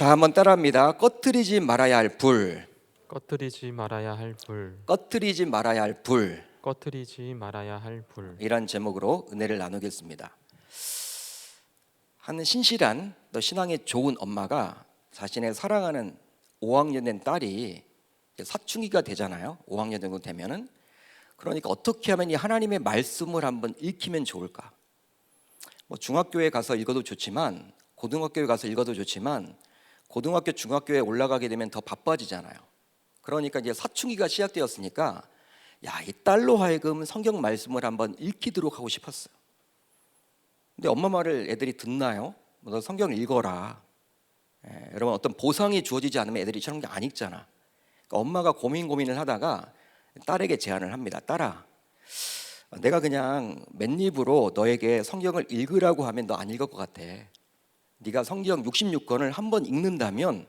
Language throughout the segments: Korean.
다 한번 따라합니다. 꺼트리지 말아야 할 불. 꺼트리지 말아야 할 불. 꺼트리지 말아야 할 불. 꺼트리지 말아야 할 불. 이란 제목으로 은혜를 나누겠습니다. 한 신실한 또 신앙이 좋은 엄마가 자신의 사랑하는 5학년 된 딸이 사춘기가 되잖아요. 5학년 정도 되면은. 그러니까 어떻게 하면 이 하나님의 말씀을 한번 읽히면 좋을까? 뭐 중학교에 가서 읽어도 좋지만, 고등학교에 가서 읽어도 좋지만, 고등학교, 중학교에 올라가게 되면 더 바빠지잖아요. 그러니까 이제 사춘기가 시작되었으니까 이 딸로 하여금 성경 말씀을 한번 읽히도록 하고 싶었어요. 근데 엄마 말을 애들이 듣나요? 너 성경 읽어라. 여러분, 어떤 보상이 주어지지 않으면 애들이 저런 게 안 읽잖아. 그러니까 엄마가 고민을 하다가 딸에게 제안을 합니다. 딸아, 내가 그냥 맨입으로 너에게 성경을 읽으라고 하면 너 안 읽을 것 같아. 네가 성경 66권을 한번 읽는다면,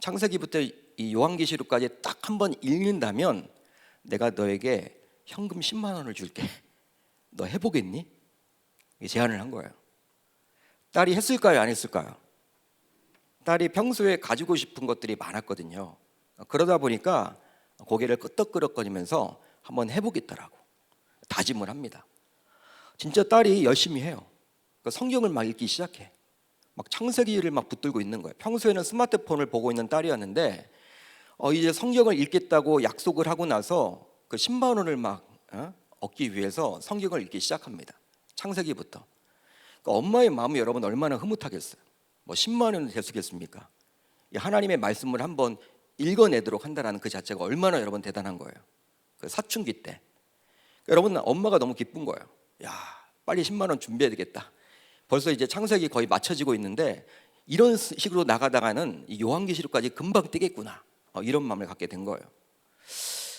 창세기부터 이 요한계시록까지 딱 한번 읽는다면 내가 너에게 현금 10만 원을 줄게. 너 해보겠니? 제안을 한 거예요. 딸이 했을까요? 안 했을까요? 딸이 평소에 가지고 싶은 것들이 많았거든요. 그러다 보니까 고개를 끄덕끄덕거리면서 한번 해보겠다라고 다짐을 합니다. 진짜 딸이 열심히 해요. 성경을 막 읽기 시작해. 막 창세기를 막 붙들고 있는 거예요. 평소에는 스마트폰을 보고 있는 딸이었는데 이제 성경을 읽겠다고 약속을 하고 나서 그 10만 원을 막 얻기 위해서 성경을 읽기 시작합니다. 창세기부터. 그러니까 엄마의 마음이 여러분 얼마나 흐뭇하겠어요. 뭐 10만 원은 되수겠습니까? 하나님의 말씀을 한번 읽어내도록 한다는 그 자체가 얼마나 여러분 대단한 거예요. 그 사춘기 때. 여러분, 엄마가 너무 기쁜 거예요. 빨리 10만 원 준비해야 되겠다. 벌써 이제 창세기 거의 맞춰지고 있는데 이런 식으로 나가다가는 이 요한계시록까지 금방 뛰겠구나. 이런 마음을 갖게 된 거예요.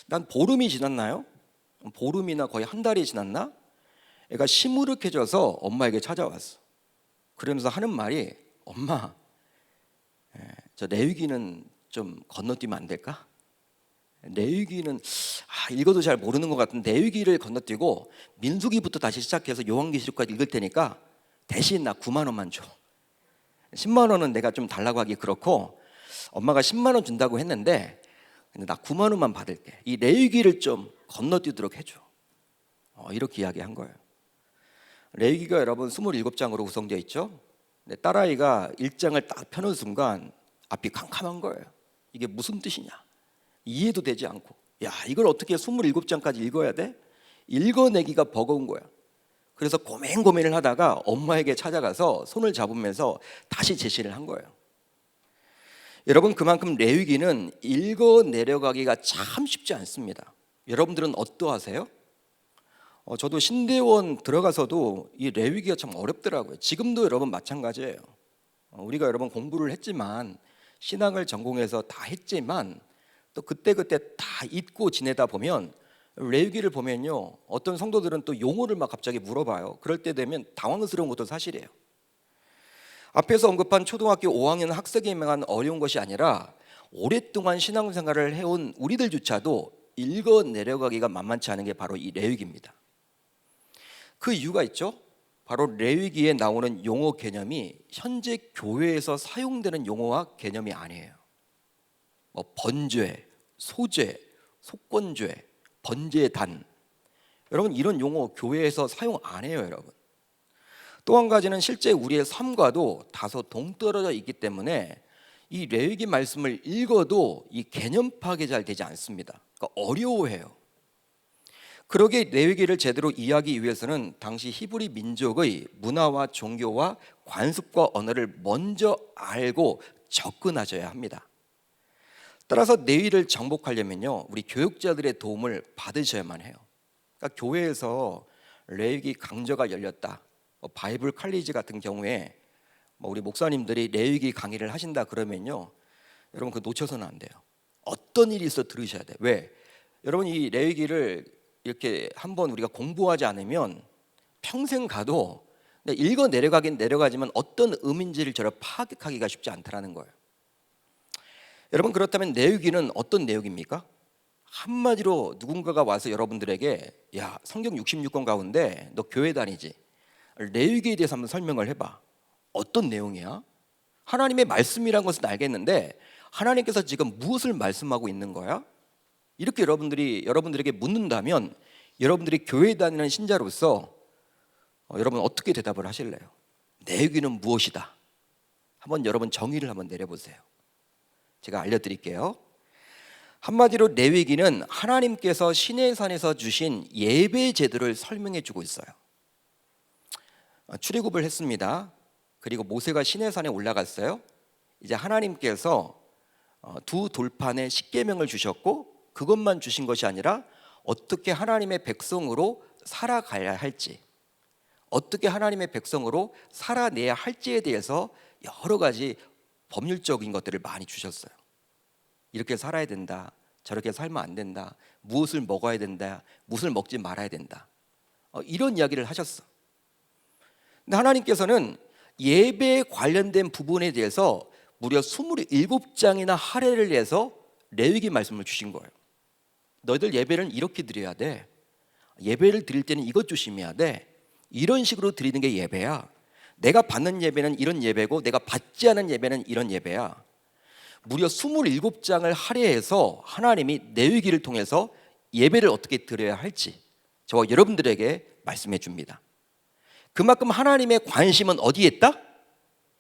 난 보름이 지났나요? 보름이나 거의 한 달이 지났나? 애가 시무룩해져서 엄마에게 찾아왔어. 그러면서 하는 말이, 엄마, 저 레위기는 좀 건너뛰면 안 될까? 레위기는 읽어도 잘 모르는 것 같은데 레위기를 건너뛰고 민수기부터 다시 시작해서 요한계시록까지 읽을 테니까 대신 나 9만 원만 줘. 10만 원은 내가 좀 달라고 하기 그렇고 엄마가 10만 원 준다고 했는데 나 9만 원만 받을게. 이 레위기를 좀 건너뛰도록 해줘. 이렇게 이야기한 거예요. 레위기가 여러분 27장으로 구성되어 있죠. 딸아이가 1장을 딱 펴는 순간 앞이 캄캄한 거예요. 이게 무슨 뜻이냐? 이해도 되지 않고, 이걸 어떻게 27장까지 읽어야 돼? 읽어내기가 버거운 거야. 그래서 고민을 하다가 엄마에게 찾아가서 손을 잡으면서 다시 제시를 한 거예요. 여러분, 그만큼 레위기는 읽어내려가기가 참 쉽지 않습니다. 여러분들은 어떠하세요? 저도 신대원 들어가서도 이 레위기가 참 어렵더라고요. 지금도 여러분 마찬가지예요. 우리가 여러분 공부를 했지만, 신앙을 전공해서 다 했지만 또 그때그때 다 잊고 지내다 보면 레위기를 보면요, 어떤 성도들은 또 용어를 막 갑자기 물어봐요. 그럴 때 되면 당황스러운 것도 사실이에요. 앞에서 언급한 초등학교 5학년 학생에만 어려운 것이 아니라 오랫동안 신앙생활을 해온 우리들조차도 읽어내려가기가 만만치 않은 게 바로 이 레위기입니다. 그 이유가 있죠. 바로 레위기에 나오는 용어 개념이 현재 교회에서 사용되는 용어와 개념이 아니에요. 뭐 번죄, 소죄, 속건죄, 번제단, 여러분 이런 용어 교회에서 사용 안 해요, 여러분. 또 한 가지는 실제 우리의 삶과도 다소 동떨어져 있기 때문에 이 레위기 말씀을 읽어도 이 개념 파악이 잘 되지 않습니다. 그러니까 어려워해요. 그러기에 레위기를 제대로 이해하기 위해서는 당시 히브리 민족의 문화와 종교와 관습과 언어를 먼저 알고 접근하셔야 합니다. 따라서 레위기를 정복하려면요, 우리 교육자들의 도움을 받으셔야만 해요. 그러니까 교회에서 레위기 강좌가 열렸다, 바이블 칼리지 같은 경우에 우리 목사님들이 레위기 강의를 하신다 그러면요, 여러분 그거 놓쳐서는 안 돼요. 어떤 일이 있어 들으셔야 돼요. 왜? 여러분 이 레위기를 이렇게 한번 우리가 공부하지 않으면 평생 가도 읽어 내려가긴 내려가지만 어떤 의미인지를 저를 파악하기가 쉽지 않다는 거예요. 여러분, 그렇다면 레위기는 어떤 내용입니까? 한마디로 누군가가 와서 여러분들에게 성경 66권 가운데 너 교회 다니지? 레위기에 대해서 한번 설명을 해봐. 어떤 내용이야? 하나님의 말씀이란 것은 알겠는데 하나님께서 지금 무엇을 말씀하고 있는 거야? 이렇게 여러분들에게 묻는다면 여러분들이 교회 다니는 신자로서 여러분 어떻게 대답을 하실래요? 내 귀는 무엇이다? 한번 여러분 정의를 한번 내려보세요. 제가 알려드릴게요. 한마디로 레위기는 하나님께서 시내산에서 주신 예배 제도를 설명해 주고 있어요. 출애굽을 했습니다. 그리고 모세가 시내산에 올라갔어요. 이제 하나님께서 두 돌판에 십계명을 주셨고 그것만 주신 것이 아니라 어떻게 하나님의 백성으로 살아가야 할지, 어떻게 하나님의 백성으로 살아내야 할지에 대해서 여러 가지 법률적인 것들을 많이 주셨어요. 이렇게 살아야 된다, 저렇게 살면 안 된다, 무엇을 먹어야 된다, 무엇을 먹지 말아야 된다, 이런 이야기를 하셨어. 근데 하나님께서는 예배에 관련된 부분에 대해서 무려 27장이나 할애를 해서 레위기 말씀을 주신 거예요. 너희들 예배를 이렇게 드려야 돼. 예배를 드릴 때는 이것 조심해야 돼. 이런 식으로 드리는 게 예배야. 내가 받는 예배는 이런 예배고 내가 받지 않은 예배는 이런 예배야. 무려 27장을 할애해서 하나님이 레위기를 통해서 예배를 어떻게 드려야 할지 저와 여러분들에게 말씀해 줍니다. 그만큼 하나님의 관심은 어디에 있다?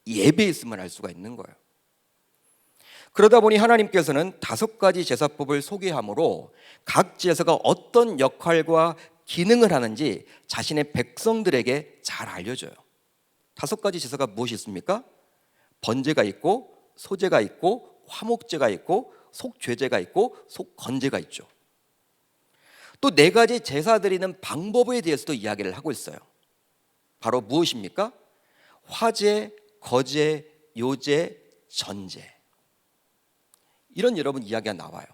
예배에 있음을 알 수가 있는 거예요. 그러다 보니 하나님께서는 5가지 제사법을 소개함으로 각 제사가 어떤 역할과 기능을 하는지 자신의 백성들에게 잘 알려줘요. 5가지 제사가 무엇이 있습니까? 번제가 있고 소제가 있고 화목제가 있고 속죄제가 있고 속건제가 있죠. 또 4가지 제사 드리는 방법에 대해서도 이야기를 하고 있어요. 바로 무엇입니까? 화제, 거제, 요제, 전제. 이런 여러분 이야기가 나와요.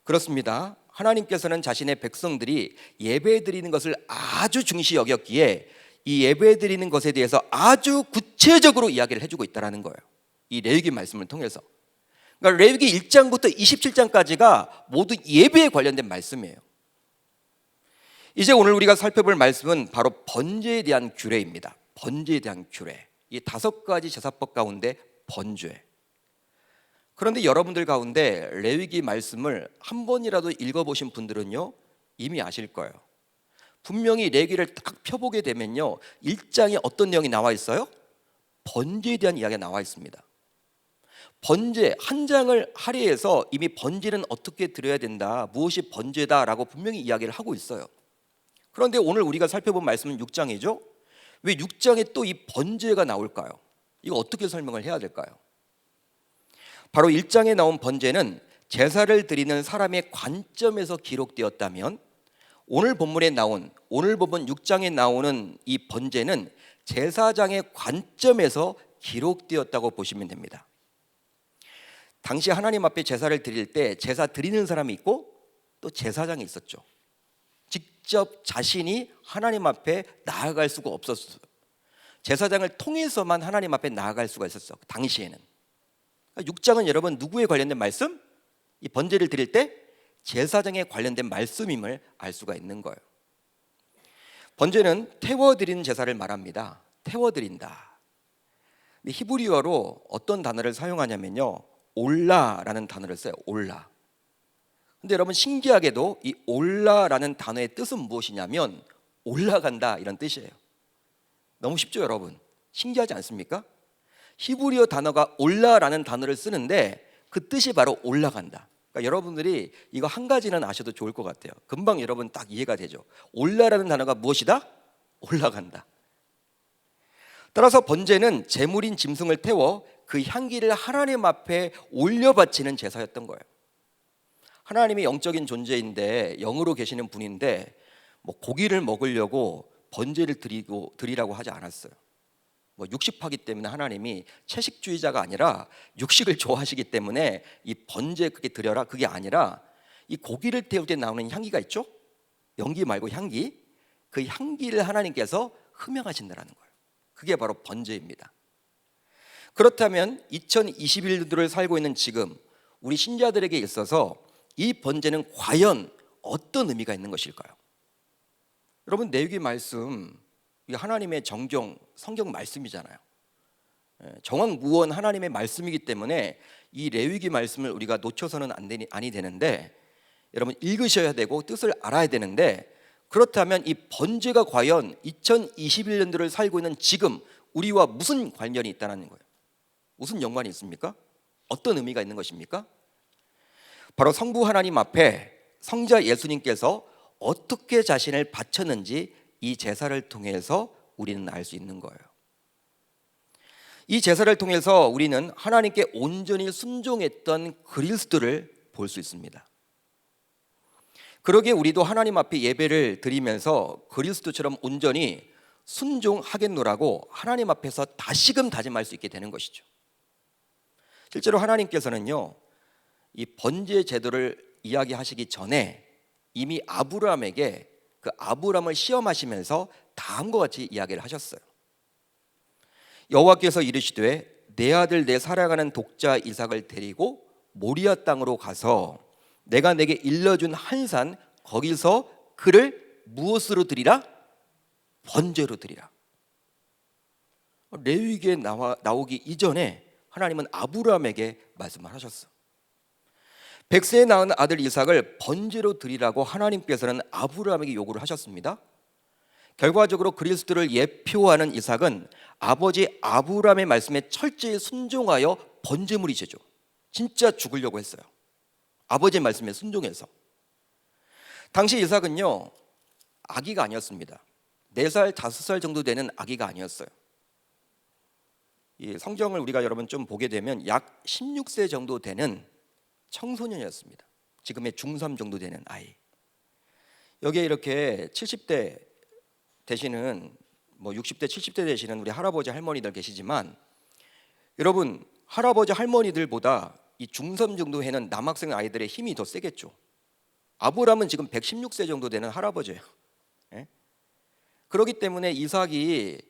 그렇습니다. 하나님께서는 자신의 백성들이 예배 드리는 것을 아주 중시 여겼기에 이 예배 드리는 것에 대해서 아주 구체적으로 이야기를 해주고 있다는 거예요. 이 레위기 말씀을 통해서. 그러니까 레위기 1장부터 27장까지가 모두 예배에 관련된 말씀이에요. 이제 오늘 우리가 살펴볼 말씀은 바로 번제에 대한 규례입니다. 번제에 대한 규례. 이 5가지 제사법 가운데 번제. 그런데 여러분들 가운데 레위기 말씀을 한 번이라도 읽어보신 분들은요 이미 아실 거예요. 분명히 레위기를 딱 펴보게 되면요 1장에 어떤 내용이 나와 있어요? 번제에 대한 이야기가 나와 있습니다. 번제 한 장을 할애해서 이미 번제는 어떻게 드려야 된다, 무엇이 번제다라고 분명히 이야기를 하고 있어요. 그런데 오늘 우리가 살펴본 말씀은 6장이죠. 왜 6장에 또 이 번제가 나올까요? 이거 어떻게 설명을 해야 될까요? 바로 1장에 나온 번제는 제사를 드리는 사람의 관점에서 기록되었다면 오늘 본문 6장에 나오는 이 번제는 제사장의 관점에서 기록되었다고 보시면 됩니다. 당시 하나님 앞에 제사를 드릴 때 제사 드리는 사람이 있고 또 제사장이 있었죠. 직접 자신이 하나님 앞에 나아갈 수가 없었어요. 제사장을 통해서만 하나님 앞에 나아갈 수가 있었어. 당시에는. 6장은 여러분 누구에 관련된 말씀? 이 번제를 드릴 때 제사장에 관련된 말씀임을 알 수가 있는 거예요. 번제는 태워드리는 제사를 말합니다. 태워드린다. 근데 히브리어로 어떤 단어를 사용하냐면요 올라라는 단어를 써요. 올라. 근데 여러분 신기하게도 이 올라라는 단어의 뜻은 무엇이냐면 올라간다 이런 뜻이에요. 너무 쉽죠 여러분? 신기하지 않습니까? 히브리어 단어가 올라라는 단어를 쓰는데 그 뜻이 바로 올라간다. 그러니까 여러분들이 이거 한 가지는 아셔도 좋을 것 같아요. 금방 여러분 딱 이해가 되죠. 올라라는 단어가 무엇이다? 올라간다. 따라서 번제는 제물인 짐승을 태워 그 향기를 하나님 앞에 올려 바치는 제사였던 거예요. 하나님이 영적인 존재인데 영으로 계시는 분인데 뭐 고기를 먹으려고 번제를 드리라고 하지 않았어요. 뭐 육식하기 때문에 하나님이 채식주의자가 아니라 육식을 좋아하시기 때문에 이 번제 그게 드려라 그게 아니라 이 고기를 태울 때 나오는 향기가 있죠? 연기 말고 향기. 그 향기를 하나님께서 흠명하신다는 거예요. 그게 바로 번제입니다. 그렇다면 2021년도를 살고 있는 지금 우리 신자들에게 있어서 이 번제는 과연 어떤 의미가 있는 것일까요? 여러분 레위기 말씀 이게 하나님의 정정 성경 말씀이잖아요. 정확무원 하나님의 말씀이기 때문에 이 레위기 말씀을 우리가 놓쳐서는 아니 되는데, 여러분 읽으셔야 되고 뜻을 알아야 되는데, 그렇다면 이 번제가 과연 2021년도를 살고 있는 지금 우리와 무슨 관련이 있다는 거예요? 무슨 연관이 있습니까? 어떤 의미가 있는 것입니까? 바로 성부 하나님 앞에 성자 예수님께서 어떻게 자신을 바쳤는지 이 제사를 통해서 우리는 알 수 있는 거예요. 이 제사를 통해서 우리는 하나님께 온전히 순종했던 그리스도를 볼 수 있습니다. 그러기에 우리도 하나님 앞에 예배를 드리면서 그리스도처럼 온전히 순종하겠노라고 하나님 앞에서 다시금 다짐할 수 있게 되는 것이죠. 실제로 하나님께서는요, 이 번제 제도를 이야기하시기 전에 이미 아브라함에게 그 아브라함을 시험하시면서 다음과 같이 이야기를 하셨어요. 여호와께서 이르시되 내 아들 내 사랑하는 독자 이삭을 데리고 모리아 땅으로 가서 내가 내게 일러준 한 산 거기서 그를 무엇으로 드리라? 번제로 드리라. 레위기에 나오기 이전에 하나님은 아브라함에게 말씀을 하셨어. 100세에 낳은 아들 이삭을 번제로 드리라고 하나님께서는 아브라함에게 요구를 하셨습니다. 결과적으로 그리스도를 예표하는 이삭은 아버지 아브라함의 말씀에 철저히 순종하여 번제물이 되죠. 진짜 죽으려고 했어요. 아버지의 말씀에 순종해서. 당시 이삭은요, 아기가 아니었습니다. 4살, 5살 정도 되는 아기가 아니었어요. 이 성경을 우리가 여러분 좀 보게 되면 약 16세 정도 되는 청소년이었습니다. 지금의 중3 정도 되는 아이. 여기에 이렇게 70대 되시는 60대 70대 되시는 우리 할아버지 할머니들 계시지만, 여러분 할아버지 할머니들보다 이 중3 정도 되는 남학생 아이들의 힘이 더 세겠죠. 아브라함은 지금 116세 정도 되는 할아버지예요. 예? 그렇기 때문에 이삭이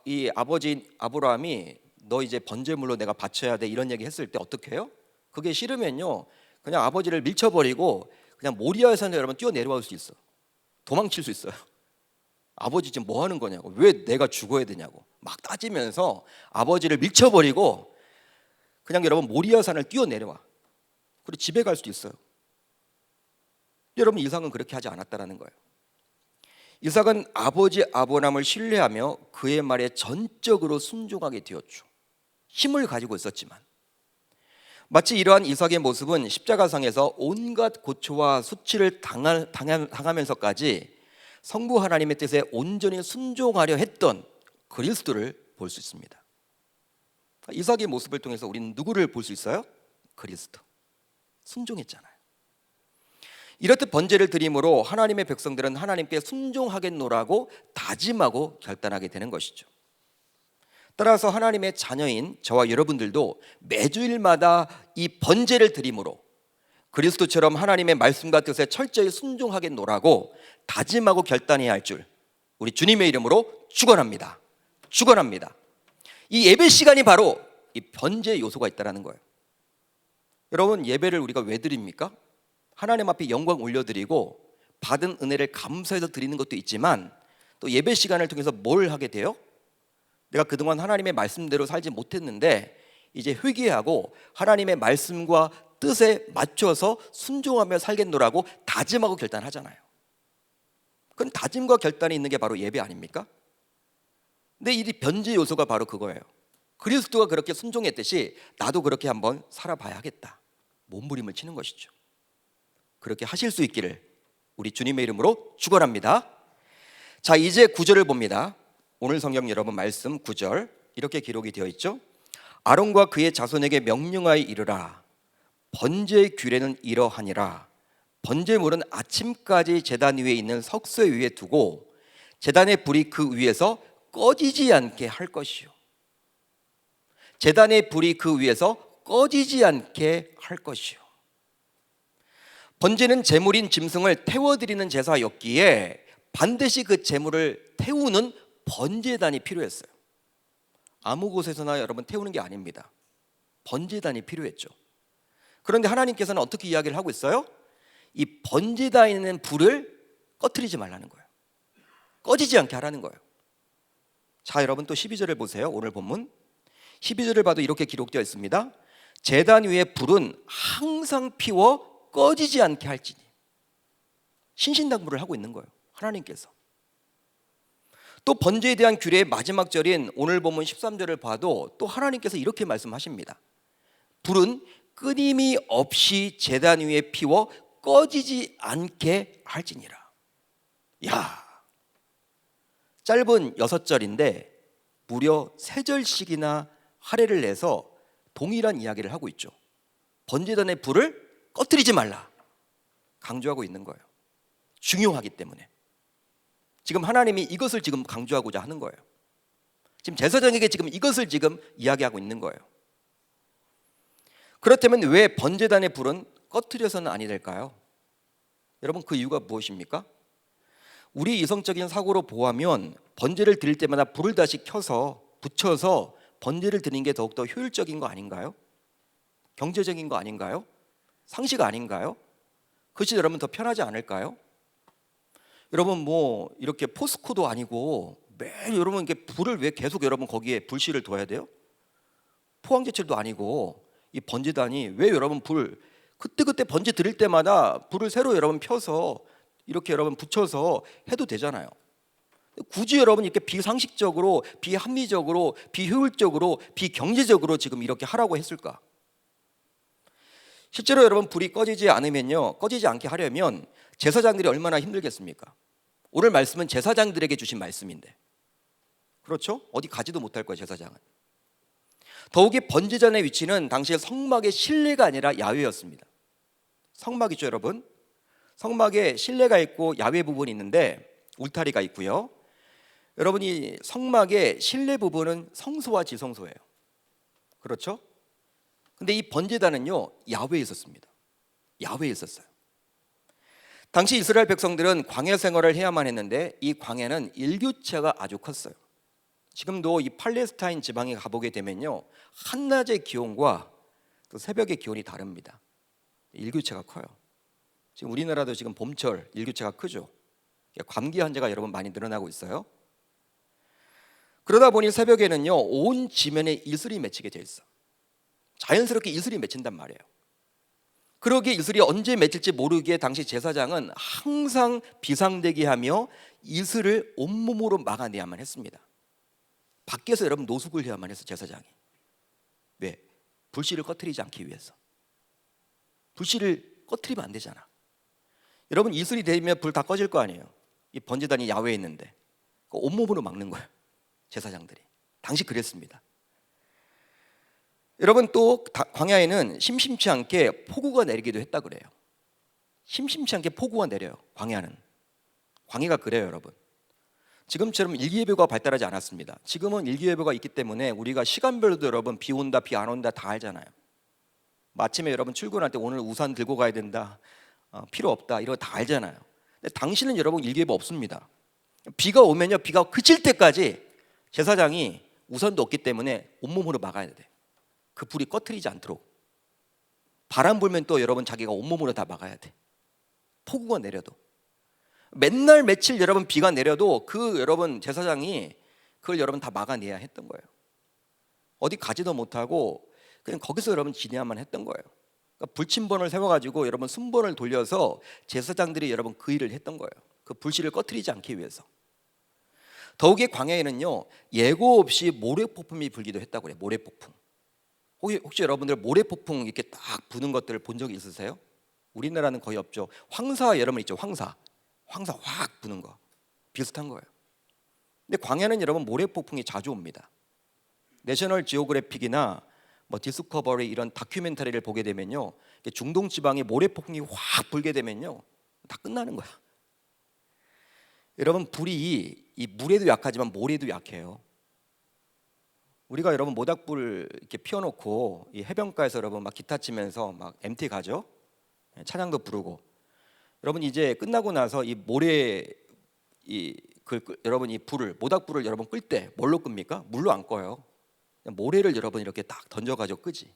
이 아버지 아브라함이 너 이제 번제물로 내가 바쳐야 돼 이런 얘기 했을 때 어떻게 해요? 그게 싫으면요, 그냥 아버지를 밀쳐버리고 그냥 모리아에서 여러분 뛰어내려올 수 있어. 도망칠 수 있어요. 아버지 지금 뭐 하는 거냐고, 왜 내가 죽어야 되냐고 막 따지면서 아버지를 밀쳐버리고 그냥 여러분 모리아산을 뛰어내려와. 그리고 집에 갈 수도 있어요. 여러분 이삭은 그렇게 하지 않았다라는 거예요. 이삭은 아버지 아브라함을 신뢰하며 그의 말에 전적으로 순종하게 되었죠. 힘을 가지고 있었지만, 마치 이러한 이삭의 모습은 십자가상에서 온갖 고초와 수치를 당하면서까지 성부 하나님의 뜻에 온전히 순종하려 했던 그리스도를 볼 수 있습니다. 이삭의 모습을 통해서 우리는 누구를 볼 수 있어요? 그리스도. 순종했잖아요. 이렇듯 번제를 드림으로 하나님의 백성들은 하나님께 순종하겠노라고 다짐하고 결단하게 되는 것이죠. 따라서 하나님의 자녀인 저와 여러분들도 매주일마다 이 번제를 드림으로 그리스도처럼 하나님의 말씀과 뜻에 철저히 순종하겠노라고 다짐하고 결단해야 할 줄 우리 주님의 이름으로 축원합니다. 축원합니다. 이 예배 시간이 바로 이 번제 요소가 있다는 거예요. 여러분 예배를 우리가 왜 드립니까? 하나님 앞에 영광 올려드리고 받은 은혜를 감사해서 드리는 것도 있지만, 또 예배 시간을 통해서 뭘 하게 돼요? 내가 그동안 하나님의 말씀대로 살지 못했는데 이제 회개하고 하나님의 말씀과 뜻에 맞춰서 순종하며 살겠노라고 다짐하고 결단하잖아요. 그건 다짐과 결단이 있는 게 바로 예배 아닙니까? 근데 이 번제 요소가 바로 그거예요. 그리스도가 그렇게 순종했듯이 나도 그렇게 한번 살아봐야겠다. 몸부림을 치는 것이죠. 그렇게 하실 수 있기를 우리 주님의 이름으로 축원합니다. 자, 이제 9절을 봅니다. 오늘 성경 여러분 말씀 9절 이렇게 기록이 되어 있죠. 아론과 그의 자손에게 명령하여 이르라. 번제의 규례는 이러하니라. 번제물은 아침까지 제단 위에 있는 석쇠 위에 두고 제단의 불이 그 위에서 꺼지지 않게 할 것이요. 제단의 불이 그 위에서 꺼지지 않게 할 것이요. 번제는 제물인 짐승을 태워드리는 제사였기에 반드시 그 제물을 태우는 번제단이 필요했어요. 아무 곳에서나 여러분 태우는 게 아닙니다. 번제단이 필요했죠. 그런데 하나님께서는 어떻게 이야기를 하고 있어요? 이 번제단에 있는 불을 꺼트리지 말라는 거예요. 꺼지지 않게 하라는 거예요. 자, 여러분 또 12절을 보세요. 오늘 본문 12절을 봐도 이렇게 기록되어 있습니다. 제단 위에 불은 항상 피워 꺼지지 않게 할지니. 신신당부를 하고 있는 거예요, 하나님께서. 또 번제에 대한 규례의 마지막 절인 오늘 본문 13절을 봐도 또 하나님께서 이렇게 말씀하십니다. 불은 끊임이 없이 제단 위에 피워 꺼지지 않게 할지니라. 야, 짧은 6절인데 무려 3절씩이나 할애를 내서 동일한 이야기를 하고 있죠. 번제단의 불을 꺼뜨리지 말라 강조하고 있는 거예요. 중요하기 때문에. 지금 하나님이 이것을 지금 강조하고자 하는 거예요. 지금 제사장에게 지금 이것을 지금 이야기하고 있는 거예요. 그렇다면 왜 번제단의 불은 꺼뜨려서는 아니 될까요? 여러분, 그 이유가 무엇입니까? 우리 이성적인 사고로 보아하면 번제를 드릴 때마다 불을 다시 켜서 붙여서 번제를 드리는 게 더욱더 효율적인 거 아닌가요? 경제적인 거 아닌가요? 상식 아닌가요? 그것이 여러분 더 편하지 않을까요? 여러분, 뭐 이렇게 포스코도 아니고 매일 여러분 이렇게 불을 왜 계속 여러분 거기에 불씨를 둬야 돼요? 포항제철도 아니고 이 번제단이 왜 여러분 불 그때 번제 드릴 때마다 불을 새로 여러분 펴서 이렇게 여러분 붙여서 해도 되잖아요. 굳이 여러분 이렇게 비상식적으로, 비합리적으로, 비효율적으로, 비경제적으로 지금 이렇게 하라고 했을까? 실제로 여러분 불이 꺼지지 않으면요, 꺼지지 않게 하려면 제사장들이 얼마나 힘들겠습니까? 오늘 말씀은 제사장들에게 주신 말씀인데, 그렇죠? 어디 가지도 못할 거예요, 제사장은. 더욱이 번제단의 위치는 당시에 성막의 실내가 아니라 야외였습니다. 성막 있죠, 여러분? 성막에 실내가 있고 야외 부분이 있는데 울타리가 있고요. 여러분이 성막의 실내 부분은 성소와 지성소예요. 그렇죠? 근데 이 번제단은요, 야외에 있었습니다. 야외에 있었어요. 당시 이스라엘 백성들은 광야 생활을 해야만 했는데 이 광야는 일교차가 아주 컸어요. 지금도 이 팔레스타인 지방에 가보게 되면요, 한낮의 기온과 또 새벽의 기온이 다릅니다. 일교차가 커요. 지금 우리나라도 지금 봄철 일교차가 크죠. 감기 환자가 여러분 많이 늘어나고 있어요. 그러다 보니 새벽에는요, 온 지면에 이슬이 맺히게 돼 있어. 자연스럽게 이슬이 맺힌단 말이에요. 그러기에 이슬이 언제 맺힐지 모르기에 당시 제사장은 항상 비상대기 하며 이슬을 온몸으로 막아내야만 했습니다. 밖에서 여러분 노숙을 해야만 했어, 제사장이. 왜? 불씨를 꺼뜨리지 않기 위해서. 불씨를 꺼뜨리면 안 되잖아. 여러분, 이슬이 되면 불 다 꺼질 거 아니에요. 이 번제단이 야외에 있는데 온몸으로 막는 거예요, 제사장들이. 당시 그랬습니다. 여러분, 또 광야에는 심심치 않게 폭우가 내리기도 했다 그래요. 심심치 않게 폭우가 내려요, 광야는. 광야가 그래요, 여러분. 지금처럼 일기예보가 발달하지 않았습니다. 지금은 일기예보가 있기 때문에 우리가 시간별로도 여러분 비 온다, 비 안 온다 다 알잖아요. 아침에 여러분 출근할 때 오늘 우산 들고 가야 된다, 필요 없다, 이런 거 다 알잖아요. 근데 당신은 여러분 일기예보 없습니다. 비가 오면요, 비가 그칠 때까지 제사장이 우산도 없기 때문에 온몸으로 막아야 돼. 그 불이 꺼트리지 않도록. 바람 불면 또 여러분 자기가 온몸으로 다 막아야 돼. 폭우가 내려도. 맨날 며칠 여러분 비가 내려도 그 여러분 제사장이 그걸 여러분 다 막아내야 했던 거예요. 어디 가지도 못하고 그냥 거기서 여러분 지내야만 했던 거예요. 그러니까 불침번을 세워가지고 여러분 순번을 돌려서 제사장들이 여러분 그 일을 했던 거예요. 그 불씨를 꺼트리지 않기 위해서. 더욱이 광야에는요, 예고 없이 모래폭풍이 불기도 했다고 그래요. 모래폭풍. 혹시 여러분들 모래폭풍 이렇게 딱 부는 것들을 본 적이 있으세요? 우리나라는 거의 없죠. 황사 여러분 있죠, 황사 확 부는 거 비슷한 거예요. 근데 광야는 여러분 모래폭풍이 자주 옵니다. 내셔널 지오그래픽이나 뭐 디스커버리 이런 다큐멘터리를 보게 되면요, 중동 지방에 모래폭풍이 확 불게 되면요, 다 끝나는 거야. 여러분, 불이 이 물에도 약하지만 모래도 약해요. 우리가 여러분 모닥불 이렇게 피워놓고 이 해변가에서 여러분 막 기타 치면서 막 MT 가죠. 찬양도 부르고. 여러분 이제 끝나고 나서 이 모래 여러분 이 불을 모닥불을 여러분 끌 때 뭘로 끕니까? 물로 안 꺼요. 그냥 모래를 여러분 이렇게 딱 던져가지고 끄지.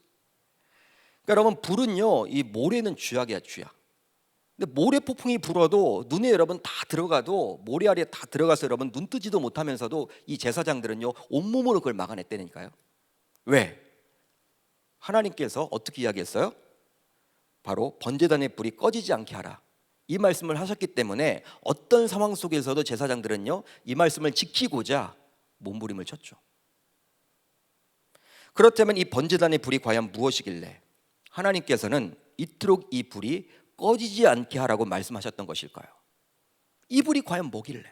그러니까 여러분 불은요, 이 모래는 쥐약이야, 쥐약. 근데 모래 폭풍이 불어도 눈에 여러분 다 들어가도 모래 아래에 다 들어가서 여러분 눈 뜨지도 못하면서도 이 제사장들은요 온몸으로 그걸 막아냈다니까요. 왜? 하나님께서 어떻게 이야기했어요? 바로 번제단의 불이 꺼지지 않게 하라, 이 말씀을 하셨기 때문에 어떤 상황 속에서도 제사장들은요, 이 말씀을 지키고자 몸부림을 쳤죠. 그렇다면 이 번제단의 불이 과연 무엇이길래 하나님께서는 이토록 이 불이 꺼지지 않게 하라고 말씀하셨던 것일까요? 이 불이 과연 뭐길래?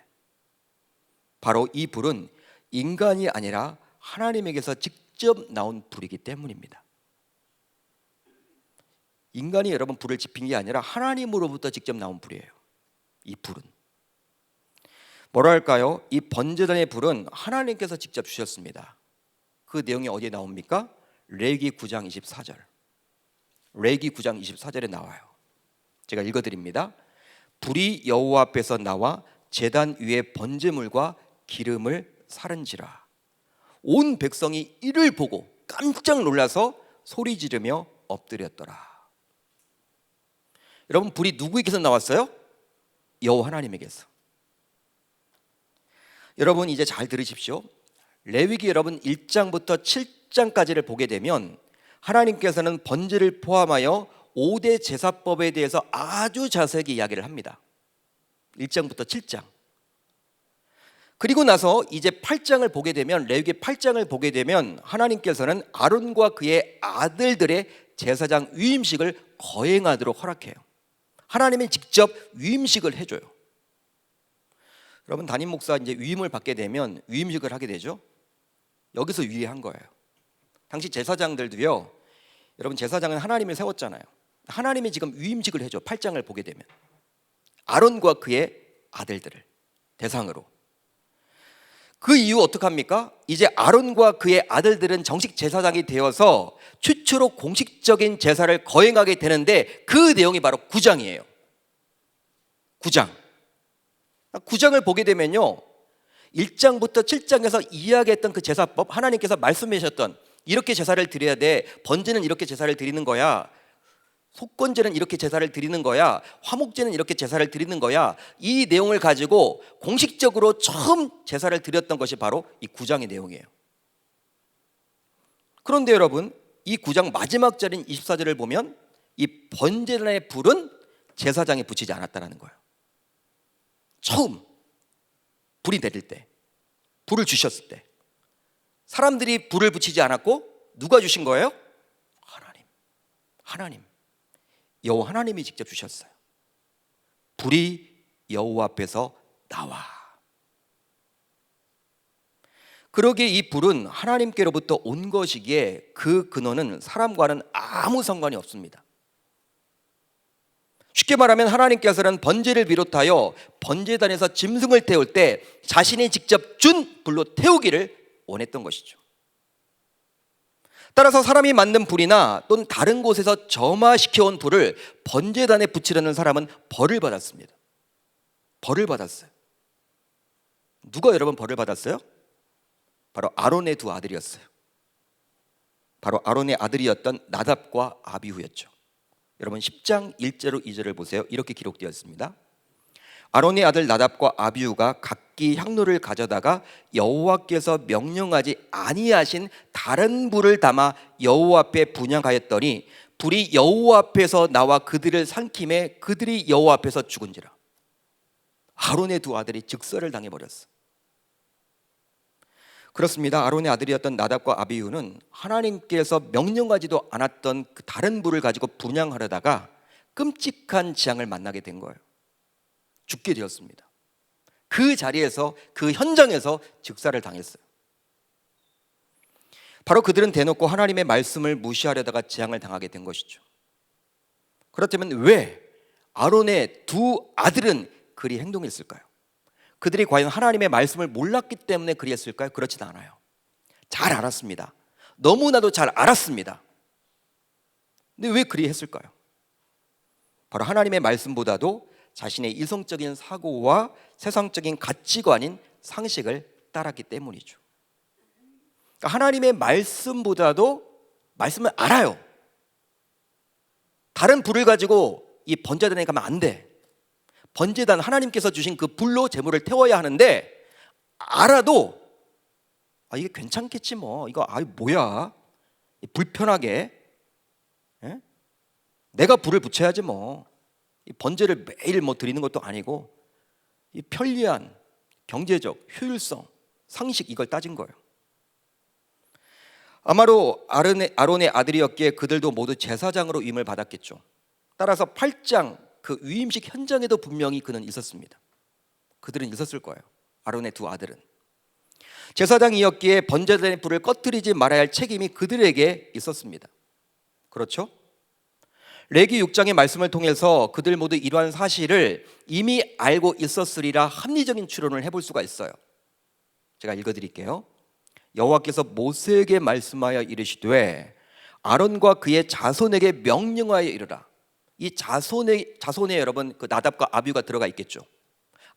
바로 이 불은 인간이 아니라 하나님에게서 직접 나온 불이기 때문입니다. 인간이 여러분 불을 지핀 게 아니라 하나님으로부터 직접 나온 불이에요. 이 불은 뭐랄까요? 이 번제단의 불은 하나님께서 직접 주셨습니다. 그 내용이 어디에 나옵니까? 레위기 9장 24절. 레위기 9장 24절에 나와요. 제가 읽어드립니다. 불이 여호와 앞에서 나와 제단 위에 번제물과 기름을 사른지라. 온 백성이 이를 보고 깜짝 놀라서 소리 지르며 엎드렸더라. 여러분, 불이 누구에게서 나왔어요? 여호와 하나님에게서. 여러분, 이제 잘 들으십시오. 레위기 여러분 1장부터 7장까지를 보게 되면 하나님께서는 번제를 포함하여 5대 제사법에 대해서 아주 자세하게 이야기를 합니다. 1장부터 7장. 그리고 나서 이제 8장을 보게 되면, 레위기 8장을 보게 되면 하나님께서는 아론과 그의 아들들의 제사장 위임식을 거행하도록 허락해요. 하나님이 직접 위임식을 해줘요. 여러분, 담임 목사 이제 위임을 받게 되면 위임식을 하게 되죠. 여기서 위임한 거예요. 당시 제사장들도요, 여러분 제사장은 하나님이 세웠잖아요. 하나님이 지금 위임식을 해줘. 8장을 보게 되면 아론과 그의 아들들을 대상으로. 그 이후 어떡합니까? 이제 아론과 그의 아들들은 정식 제사장이 되어서 최초로 공식적인 제사를 거행하게 되는데 그 내용이 바로 9장이에요. 9장. 9장을 보게 되면요, 1장부터 7장에서 이야기했던 그 제사법, 하나님께서 말씀하셨던 이렇게 제사를 드려야 돼, 번제는 이렇게 제사를 드리는 거야, 속건제는 이렇게 제사를 드리는 거야, 화목제는 이렇게 제사를 드리는 거야, 이 내용을 가지고 공식적으로 처음 제사를 드렸던 것이 바로 이 9장의 내용이에요. 그런데 여러분, 이 9장 마지막 절인 24절을 보면 이 번제단의 불은 제사장이 붙이지 않았다는 거예요. 처음 불이 내릴 때, 불을 주셨을 때 사람들이 불을 붙이지 않았고 누가 주신 거예요? 하나님. 여호와 하나님이 직접 주셨어요. 불이 여호와 앞에서 나와. 그러기에 이 불은 하나님께로부터 온 것이기에 그 근원은 사람과는 아무 상관이 없습니다. 쉽게 말하면 하나님께서는 번제를 비롯하여 번제단에서 짐승을 태울 때 자신이 직접 준 불로 태우기를 원했던 것이죠. 따라서 사람이 만든 불이나 또는 다른 곳에서 점화시켜온 불을 번제단에 붙이려는 사람은 벌을 받았습니다. 벌을 받았어요. 누가 여러분 벌을 받았어요? 바로 아론의 두 아들이었어요. 바로 아론의 아들이었던 나답과 아비후였죠. 여러분 10장 1절로 2절을 보세요. 이렇게 기록되어 있습니다. 아론의 아들 나답과 아비후가 각기 향로를 가져다가 여호와께서 명령하지 아니하신 다른 불을 담아 여호와 앞에 분향하였더니 불이 여호와 앞에서 나와 그들을 삼킴에 그들이 여호와 앞에서 죽은지라. 아론의 두 아들이 즉사를 당해버렸어. 그렇습니다. 아론의 아들이었던 나답과 아비후는 하나님께서 명령하지도 않았던 그 다른 불을 가지고 분향하려다가 끔찍한 재앙을 만나게 된 거예요. 죽게 되었습니다. 그 자리에서, 그 현장에서 즉사를 당했어요. 바로 그들은 대놓고 하나님의 말씀을 무시하려다가 재앙을 당하게 된 것이죠. 그렇다면 왜 아론의 두 아들은 그리 행동했을까요? 그들이 과연 하나님의 말씀을 몰랐기 때문에 그리했을까요? 그렇지는 않아요. 잘 알았습니다. 너무나도 잘 알았습니다. 근데 왜 그리했을까요? 바로 하나님의 말씀보다도 자신의 이성적인 사고와 세상적인 가치관인 상식을 따랐기 때문이죠. 그러니까 하나님의 말씀보다도 말씀을 알아요. 다른 불을 가지고 이 번제단에 가면 안 돼. 번제단, 하나님께서 주신 그 불로 제물을 태워야 하는데 알아도 이게 괜찮겠지 뭐, 이거 뭐야, 불편하게, 예? 내가 불을 붙여야지 뭐. 이 번제를 매일 뭐 드리는 것도 아니고 이 편리한 경제적 효율성, 상식 이걸 따진 거예요. 아마도 아론의 아들이었기에 그들도 모두 제사장으로 위임을 받았겠죠. 따라서 8장 그 위임식 현장에도 분명히 그는 있었습니다. 그들은 있었을 거예요. 아론의 두 아들은 제사장이었기에 번제단의 불을 꺼뜨리지 말아야 할 책임이 그들에게 있었습니다. 그렇죠? 레기 6장의 말씀을 통해서 그들 모두 이러한 사실을 이미 알고 있었으리라 합리적인 추론을 해볼 수가 있어요. 제가 읽어드릴게요. 여호와께서 모세에게 말씀하여 이르시되 아론과 그의 자손에게 명령하여 이르라. 이 자손에 여러분 그 나답과 아비가 들어가 있겠죠.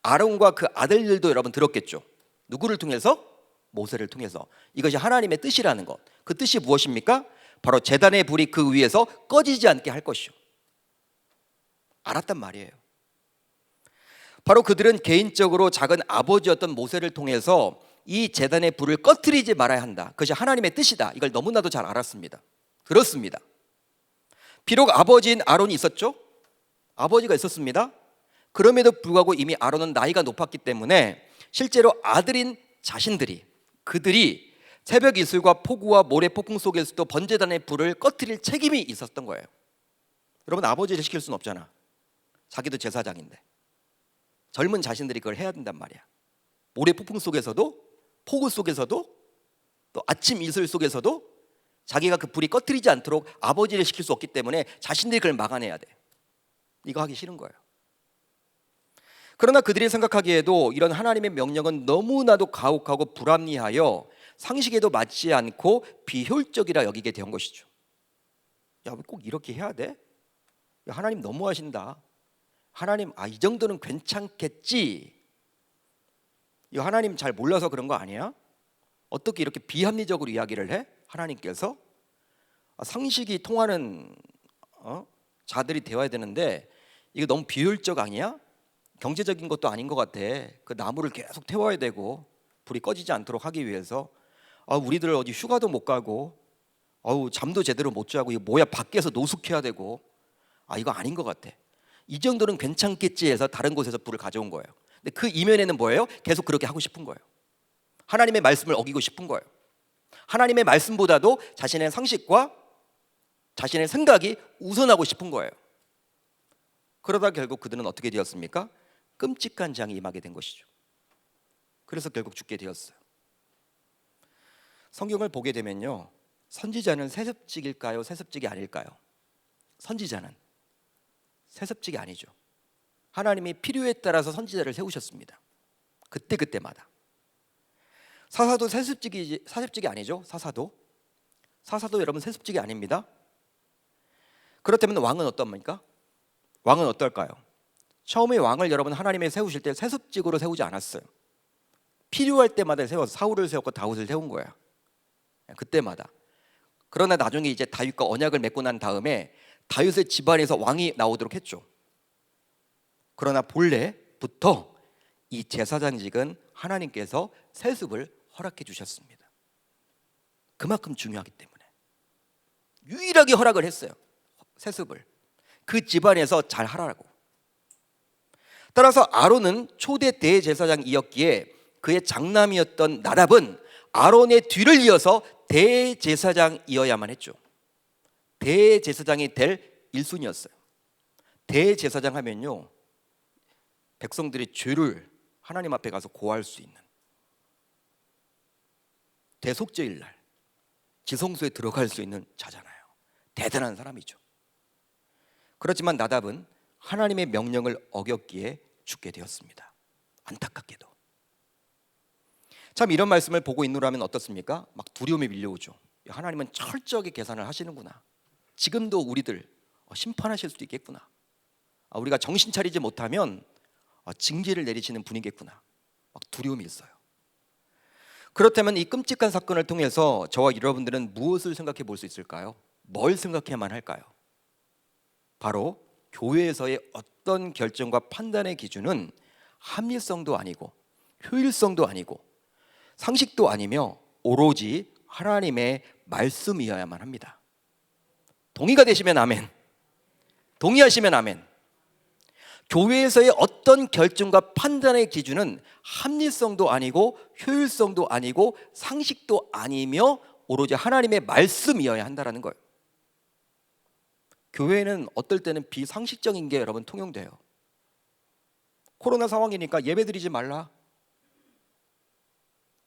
아론과 그 아들들도 여러분 들었겠죠. 누구를 통해서? 모세를 통해서. 이것이 하나님의 뜻이라는 것. 그 뜻이 무엇입니까? 바로 제단의 불이 그 위에서 꺼지지 않게 할 것이요. 알았단 말이에요. 바로 그들은 개인적으로 작은 아버지였던 모세를 통해서 이 제단의 불을 꺼뜨리지 말아야 한다. 그것이 하나님의 뜻이다. 이걸 너무나도 잘 알았습니다. 그렇습니다. 비록 아버지인 아론이 있었죠. 아버지가 있었습니다. 그럼에도 불구하고 이미 아론은 나이가 높았기 때문에 실제로 아들인 자신들이 그들이 새벽 이슬과 폭우와 모래 폭풍 속에서도 번제단의 불을 꺼뜨릴 책임이 있었던 거예요. 여러분 아버지를 시킬 수는 없잖아. 자기도 제사장인데 젊은 자신들이 그걸 해야 된단 말이야. 모래 폭풍 속에서도 폭우 속에서도 또 아침 이슬 속에서도 자기가 그 불이 꺼뜨리지 않도록 아버지를 시킬 수 없기 때문에 자신들이 그걸 막아내야 돼. 이거 하기 싫은 거예요. 그러나 그들이 생각하기에도 이런 하나님의 명령은 너무나도 가혹하고 불합리하여 상식에도 맞지 않고 비효율적이라 여기게 된 것이죠. 야, 왜 꼭 이렇게 해야 돼? 야, 하나님 너무하신다. 하나님 이 정도는 괜찮겠지. 이 하나님 잘 몰라서 그런 거 아니야? 어떻게 이렇게 비합리적으로 이야기를 해? 하나님께서 상식이 통하는 자들이 되어야 되는데 이거 너무 비효율적 아니야? 경제적인 것도 아닌 것 같아. 그 나무를 계속 태워야 되고 불이 꺼지지 않도록 하기 위해서 우리들 어디 휴가도 못 가고 잠도 제대로 못 자고 이거 뭐야 밖에서 노숙해야 되고 이거 아닌 것 같아. 이 정도는 괜찮겠지 해서 다른 곳에서 불을 가져온 거예요. 근데 그 이면에는 뭐예요? 계속 그렇게 하고 싶은 거예요. 하나님의 말씀을 어기고 싶은 거예요. 하나님의 말씀보다도 자신의 상식과 자신의 생각이 우선하고 싶은 거예요. 그러다 결국 그들은 어떻게 되었습니까? 끔찍한 재앙이 임하게 된 것이죠. 그래서 결국 죽게 되었어요. 성경을 보게 되면요, 선지자는 세습직일까요? 세습직이 아닐까요? 선지자는 세습직이 아니죠. 하나님이 필요에 따라서 선지자를 세우셨습니다. 그때마다. 사사도 세습직이 아니죠. 사사도 여러분 세습직이 아닙니다. 그렇다면 왕은 어떻습니까? 왕은 어떨까요? 처음에 왕을 여러분 하나님이 세우실 때 세습직으로 세우지 않았어요. 필요할 때마다 세워서 사울을 세웠고 다윗을 세운 거야. 그때마다. 그러나 나중에 이제 다윗과 언약을 맺고 난 다음에 다윗의 집안에서 왕이 나오도록 했죠. 그러나 본래부터 이 제사장직은 하나님께서 세습을 허락해 주셨습니다. 그만큼 중요하기 때문에 유일하게 허락을 했어요. 세습을 그 집안에서 잘 하라고. 따라서 아론은 초대 대제사장이었기에 그의 장남이었던 나답은 아론의 뒤를 이어서 대제사장이어야만 했죠. 대제사장이 될 1순위였어요. 대제사장 하면요, 백성들이 죄를 하나님 앞에 가서 고할 수 있는, 대속죄일 날 지성소에 들어갈 수 있는 자잖아요. 대단한 사람이죠. 그렇지만 나답은 하나님의 명령을 어겼기에 죽게 되었습니다. 안타깝게도. 참 이런 말씀을 보고 있노라면 어떻습니까? 막 두려움이 밀려오죠. 하나님은 철저하게 계산을 하시는구나. 지금도 우리들 심판하실 수도 있겠구나. 우리가 정신 차리지 못하면 징계를 내리시는 분이겠구나. 막 두려움이 있어요. 그렇다면 이 끔찍한 사건을 통해서 저와 여러분들은 무엇을 생각해 볼 수 있을까요? 뭘 생각해야만 할까요? 바로 교회에서의 어떤 결정과 판단의 기준은 합리성도 아니고 효율성도 아니고 상식도 아니며 오로지 하나님의 말씀이어야만 합니다. 동의가 되시면 아멘. 동의하시면 아멘. 교회에서의 어떤 결정과 판단의 기준은 합리성도 아니고 효율성도 아니고 상식도 아니며 오로지 하나님의 말씀이어야 한다는 거예요. 교회는 어떨 때는 비상식적인 게 여러분 통용돼요. 코로나 상황이니까 예배 드리지 말라.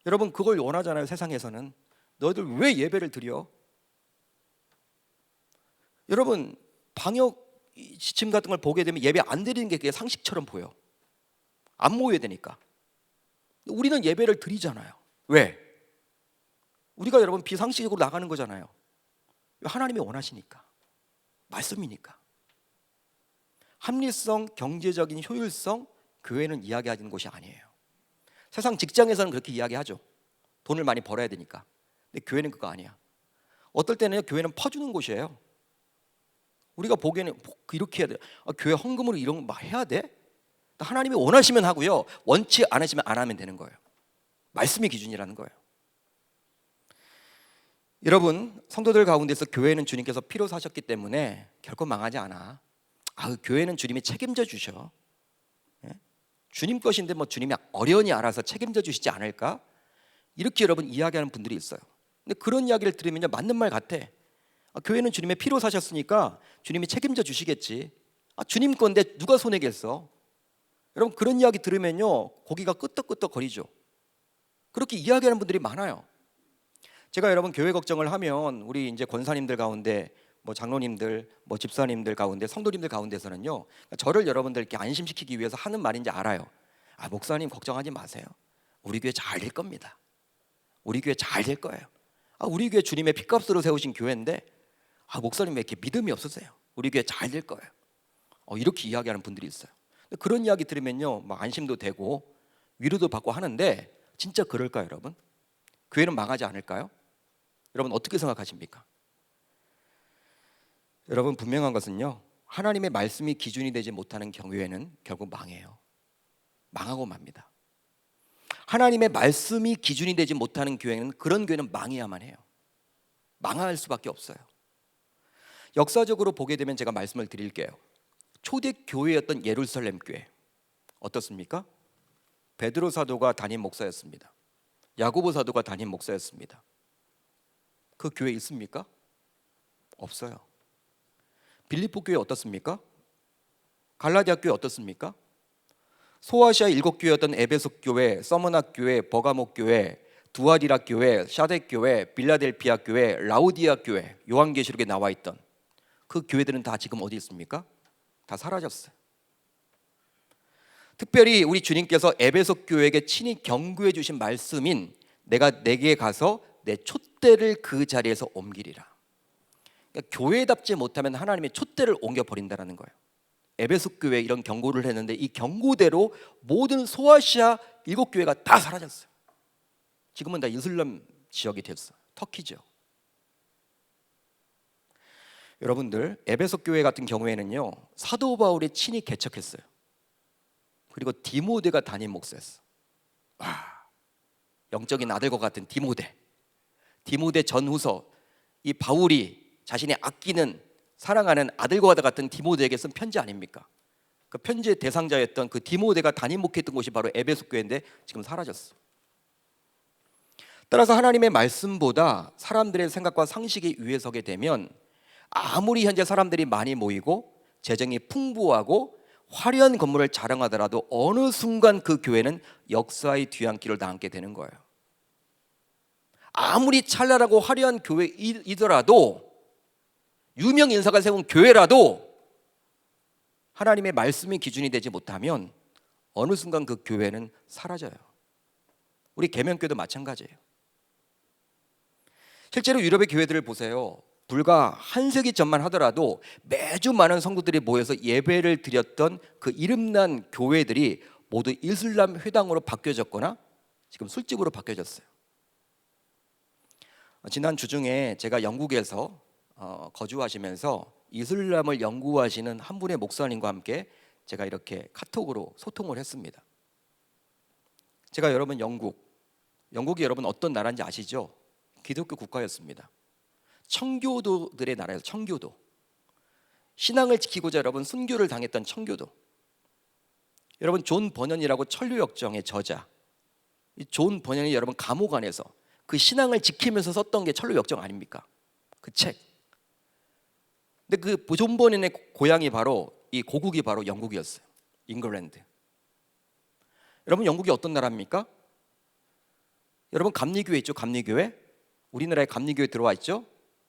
여러분 그걸 원하잖아요. 세상에서는. 너희들 왜 예배를 드려? 여러분 방역 지침 같은 걸 보게 되면 예배 안 드리는 게 그게 상식처럼 보여. 안 모여야 되니까. 우리는 예배를 드리잖아요. 왜? 우리가 여러분 비상식적으로 나가는 거잖아요. 하나님이 원하시니까. 말씀이니까. 합리성, 경제적인 효율성, 교회는 이야기하는 곳이 아니에요. 세상 직장에서는 그렇게 이야기하죠. 돈을 많이 벌어야 되니까. 근데 교회는 그거 아니야. 어떨 때는 교회는 퍼주는 곳이에요. 우리가 보기에는 이렇게 해야 돼. 교회 헌금으로 이런 거 해야 돼? 하나님이 원하시면 하고요. 원치 않으시면 안 하면 되는 거예요. 말씀이 기준이라는 거예요. 여러분 성도들 가운데서 교회는 주님께서 피로 사셨기 때문에 결코 망하지 않아. 교회는 주님이 책임져 주셔. 주님 것인데 뭐 주님이 어련히 알아서 책임져 주시지 않을까? 이렇게 여러분 이야기하는 분들이 있어요. 근데 그런 이야기를 들으면 맞는 말 같아. 교회는 주님의 피로 사셨으니까 주님이 책임져 주시겠지. 주님 건데 누가 손해겠어? 여러분 그런 이야기 들으면요 고기가 끄떡끄떡 거리죠. 그렇게 이야기하는 분들이 많아요. 제가 여러분 교회 걱정을 하면 우리 이제 권사님들 가운데 뭐 장로님들, 뭐 집사님들 가운데 성도님들 가운데서는요 저를 여러분들 이렇게 안심시키기 위해서 하는 말인지 알아요. 목사님 걱정하지 마세요. 우리 교회 잘 될 겁니다. 우리 교회 잘 될 거예요. 우리 교회 주님의 피값으로 세우신 교회인데 목사님 왜 이렇게 믿음이 없으세요? 우리 교회 잘 될 거예요. 이렇게 이야기하는 분들이 있어요. 그런 이야기 들으면요 막 안심도 되고 위로도 받고 하는데 진짜 그럴까요 여러분? 교회는 망하지 않을까요? 여러분 어떻게 생각하십니까? 여러분 분명한 것은요 하나님의 말씀이 기준이 되지 못하는 교회는 결국 망해요. 망하고 맙니다. 하나님의 말씀이 기준이 되지 못하는 교회는 그런 교회는 망해야만 해요. 망할 수밖에 없어요. 역사적으로 보게 되면 제가 말씀을 드릴게요. 초대 교회였던 예루살렘 교회 어떻습니까? 베드로 사도가 담임 목사였습니다. 야고보 사도가 담임 목사였습니다. 그 교회 있습니까? 없어요. 빌립보 교회 어떻습니까? 갈라디아 교회 어떻습니까? 소아시아 7교회였던 에베소 교회, 서머나 교회, 버가목 교회, 두아디라 교회, 샤덱 교회, 빌라델피아 교회, 라우디아 교회, 요한계시록에 나와 있던 그 교회들은 다 지금 어디 있습니까? 다 사라졌어요. 특별히 우리 주님께서 에베소 교회에게 친히 경고해 주신 말씀인 내가 내게 가서 내 촛대를 그 자리에서 옮기리라. 그러니까 교회답지 못하면 하나님의 촛대를 옮겨버린다는 거예요. 에베소 교회에 이런 경고를 했는데 이 경고대로 모든 소아시아 7교회가 다 사라졌어요. 지금은 다 이슬람 지역이 됐어요. 터키죠. 여러분들 에베소 교회 같은 경우에는요 사도 바울이 친히 개척했어요. 그리고 디모데가 담임 목사였어. 영적인 아들과 같은 디모데 전후서, 이 바울이 자신이 아끼는 사랑하는 아들과 같은 디모데에게 쓴 편지 아닙니까? 그 편지의 대상자였던 그 디모데가 담임 목회했던 곳이 바로 에베소 교회인데 지금 사라졌어. 따라서 하나님의 말씀보다 사람들의 생각과 상식이 위에 서게 되면 아무리 현재 사람들이 많이 모이고 재정이 풍부하고 화려한 건물을 자랑하더라도 어느 순간 그 교회는 역사의 뒤안길을 당하게 되는 거예요. 아무리 찬란하고 화려한 교회이더라도 유명 인사가 세운 교회라도 하나님의 말씀이 기준이 되지 못하면 어느 순간 그 교회는 사라져요. 우리 계명교도 마찬가지예요. 실제로 유럽의 교회들을 보세요. 불과 한 세기 전만 하더라도 매주 많은 성도들이 모여서 예배를 드렸던 그 이름난 교회들이 모두 이슬람 회당으로 바뀌어졌거나 지금 술집으로 바뀌어졌어요. 지난 주중에 제가 영국에서 거주하시면서 이슬람을 연구하시는 한 분의 목사님과 함께 제가 이렇게 카톡으로 소통을 했습니다. 제가 여러분 영국이 여러분 어떤 나라인지 아시죠? 기독교 국가였습니다. 청교도들의 나라에서 청교도. 신앙을 지키고자 여러분 순교를 당했던 청교도. 여러분 존 버년이라고 천류역정의 저자. 이 존 버년이 여러분 감옥 안에서 그 신앙을 지키면서 썼던 게 천류역정 아닙니까? 그 책. 근데 그 존 버년의 고향이 바로 이 고국이 바로 영국이었어요. 잉글랜드. 여러분 영국이 어떤 나라입니까? 여러분 감리교회 있죠? 감리교회. 우리나라에 감리교회 들어와 있죠?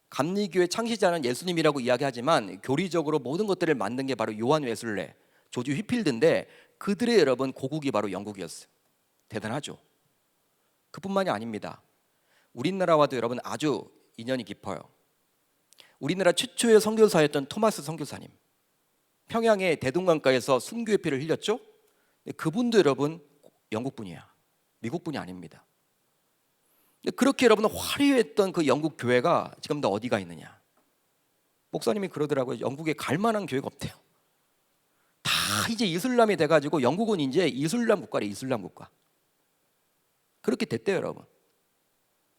감리교회 창시자는 예수님이라고 이야기하지만 교리적으로 모든 것들을 만든 게 바로 요한 웨슬레, 조지 휘필드인데 그들의 여러분 고국이 바로 영국이었어요. 대단하죠? 그뿐만이 아닙니다. 우리나라와도 여러분 아주 인연이 깊어요. 우리나라 최초의 선교사였던 토마스 선교사님, 평양의 대동강가에서 순교의 피를 흘렸죠? 그분도 여러분 영국 분이야. 미국 분이 아닙니다. 그렇게 여러분 화려했던 그 영국 교회가 지금 다 어디가 있느냐? 목사님이 그러더라고요. 영국에 갈 만한 교회가 없대요. 다 이제 이슬람이 돼가지고 영국은 이제 이슬람 국가래. 이슬람 국가. 그렇게 됐대요 여러분.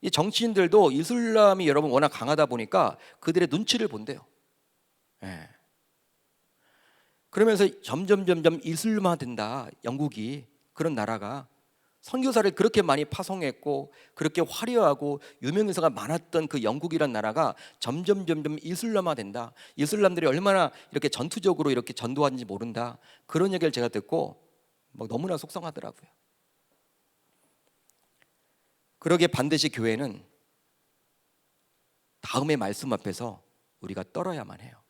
이 정치인들도 이슬람이 여러분 워낙 강하다 보니까 그들의 눈치를 본대요. 예. 그러면서 점점 이슬람화 된다. 영국이. 그런 나라가 선교사를 그렇게 많이 파송했고 그렇게 화려하고 유명인사가 많았던 그 영국이란 나라가 점점 이슬람화 된다. 이슬람들이 얼마나 이렇게 전투적으로 이렇게 전도하는지 모른다. 그런 얘기를 제가 듣고 막 너무나 속상하더라고요. 그러기에 반드시 교회는 다음의 말씀 앞에서 우리가 떨어야만 해요.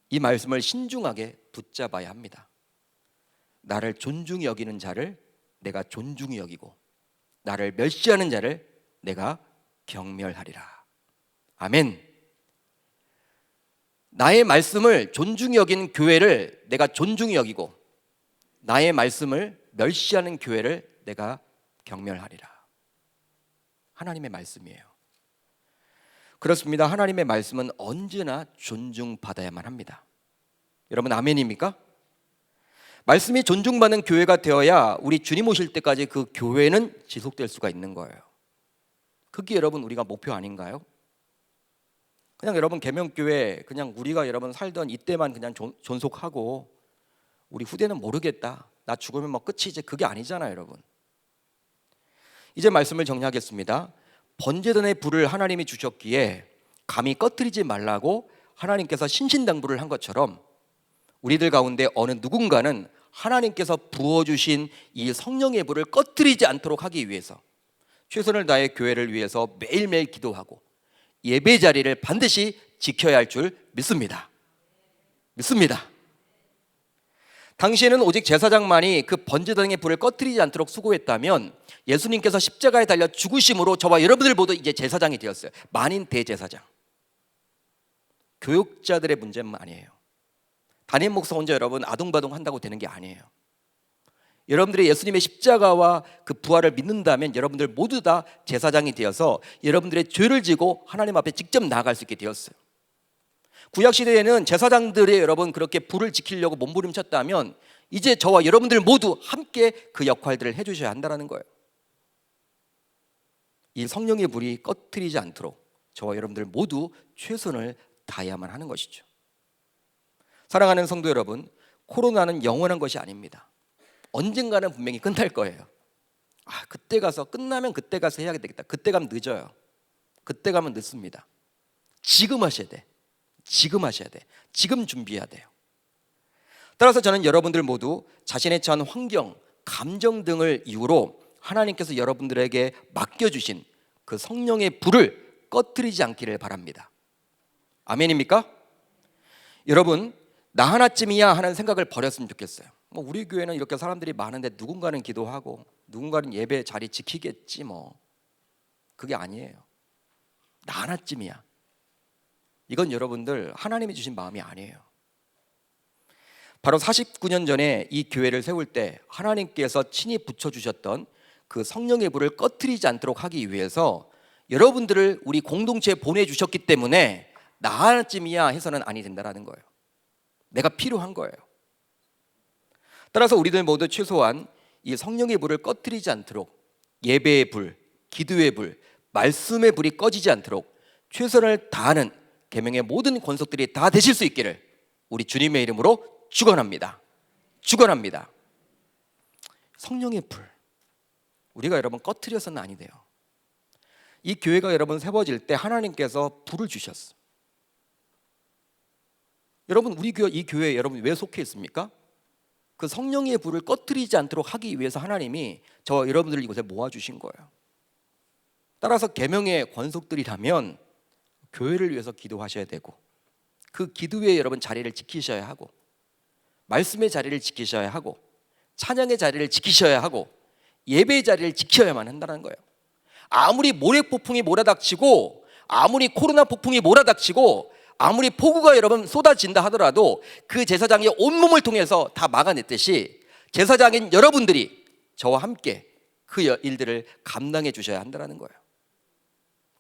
이 말씀을 신중하게 붙잡아야 합니다. 나를 존중히 여기는 자를 내가 존중히 여기고 나를 멸시하는 자를 내가 경멸하리라. 아멘. 나의 말씀을 존중히 여기는 교회를 내가 존중히 여기고 나의 말씀을 멸시하는 교회를 내가 경멸하리라. 하나님의 말씀이에요. 그렇습니다. 하나님의 말씀은 언제나 존중받아야만 합니다. 여러분 아멘입니까? 말씀이 존중받는 교회가 되어야 우리 주님 오실 때까지 그 교회는 지속될 수가 있는 거예요. 그게 여러분 우리가 목표 아닌가요? 그냥 여러분 계명교회 그냥 우리가 여러분 살던 이때만 그냥 존속하고 우리 후대는 모르겠다. 나 죽으면 뭐 끝이지. 그게 아니잖아요 여러분. 이제 말씀을 정리하겠습니다. 번제단의 불을 하나님이 주셨기에 감히 꺼뜨리지 말라고 하나님께서 신신당부를 한 것처럼 우리들 가운데 어느 누군가는 하나님께서 부어주신 이 성령의 불을 꺼뜨리지 않도록 하기 위해서 최선을 다해 교회를 위해서 매일매일 기도하고 예배 자리를 반드시 지켜야 할 줄 믿습니다. 당시에는 오직 제사장만이 그 번제단의 불을 꺼뜨리지 않도록 수고했다면 예수님께서 십자가에 달려 죽으심으로 저와 여러분들 모두 이제 제사장이 되었어요. 만인 대제사장. 교육자들의 문제는 아니에요. 담임 목사 혼자 여러분 아둥바둥 한다고 되는 게 아니에요. 여러분들이 예수님의 십자가와 그 부활을 믿는다면 여러분들 모두 다 제사장이 되어서 여러분들의 죄를 지고 하나님 앞에 직접 나아갈 수 있게 되었어요. 구약시대에는 제사장들이 여러분 그렇게 불을 지키려고 몸부림쳤다면 이제 저와 여러분들 모두 함께 그 역할들을 해주셔야 한다는 거예요. 이 성령의 불이 꺼트리지 않도록 저와 여러분들 모두 최선을 다해야만 하는 것이죠. 사랑하는 성도 여러분, 코로나는 영원한 것이 아닙니다. 언젠가는 분명히 끝날 거예요. 그때 가서 끝나면 그때 가서 해야 되겠다. 그때 가면 늦어요. 그때 가면 늦습니다. 지금 하셔야 돼. 지금 하셔야 돼. 지금 준비해야 돼요. 따라서 저는 여러분들 모두 자신의 처한 환경, 감정 등을 이유로 하나님께서 여러분들에게 맡겨주신 그 성령의 불을 꺼뜨리지 않기를 바랍니다. 아멘입니까? 여러분, 나 하나쯤이야 하는 생각을 버렸으면 좋겠어요. 뭐 우리 교회는 이렇게 사람들이 많은데 누군가는 기도하고 누군가는 예배 자리 지키겠지 뭐. 그게 아니에요. 나 하나쯤이야. 이건 여러분들 하나님이 주신 마음이 아니에요. 바로 49년 전에 이 교회를 세울 때 하나님께서 친히 붙여주셨던 그 성령의 불을 꺼뜨리지 않도록 하기 위해서 여러분들을 우리 공동체에 보내주셨기 때문에 나 하나쯤이야 해서는 아니 된다는 거예요. 내가 필요한 거예요. 따라서 우리들 모두 최소한 이 성령의 불을 꺼뜨리지 않도록 예배의 불, 기도의 불, 말씀의 불이 꺼지지 않도록 최선을 다하는 계명의 모든 권속들이 다 되실 수 있기를 우리 주님의 이름으로 축원합니다. 축원합니다. 성령의 불, 우리가 여러분 꺼트려서는 아니 돼요. 이 교회가 여러분 세워질 때 하나님께서 불을 주셨어. 여러분 우리 교회, 이 교회에 여러분 왜 속해 있습니까? 그 성령의 불을 꺼트리지 않도록 하기 위해서 하나님이 저와 여러분들을 이곳에 모아주신 거예요. 따라서 계명의 권속들이라면 교회를 위해서 기도하셔야 되고, 그 기도에 여러분 자리를 지키셔야 하고, 말씀의 자리를 지키셔야 하고, 찬양의 자리를 지키셔야 하고, 예배의 자리를 지켜야만 한다는 거예요. 아무리 모래폭풍이 몰아닥치고, 아무리 코로나 폭풍이 몰아닥치고, 아무리 폭우가 여러분 쏟아진다 하더라도 그 제사장이 온몸을 통해서 다 막아냈듯이 제사장인 여러분들이 저와 함께 그 일들을 감당해 주셔야 한다는 거예요.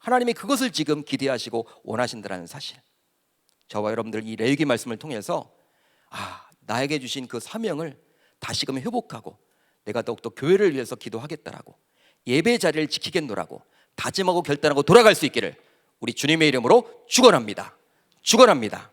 하나님이 그것을 지금 기대하시고 원하신다는 사실, 저와 여러분들 이 레위기 말씀을 통해서 나에게 주신 그 사명을 다시금 회복하고 내가 더욱더 교회를 위해서 기도하겠다라고, 예배 자리를 지키겠노라고 다짐하고 결단하고 돌아갈 수 있기를 우리 주님의 이름으로 축원합니다. 축원합니다.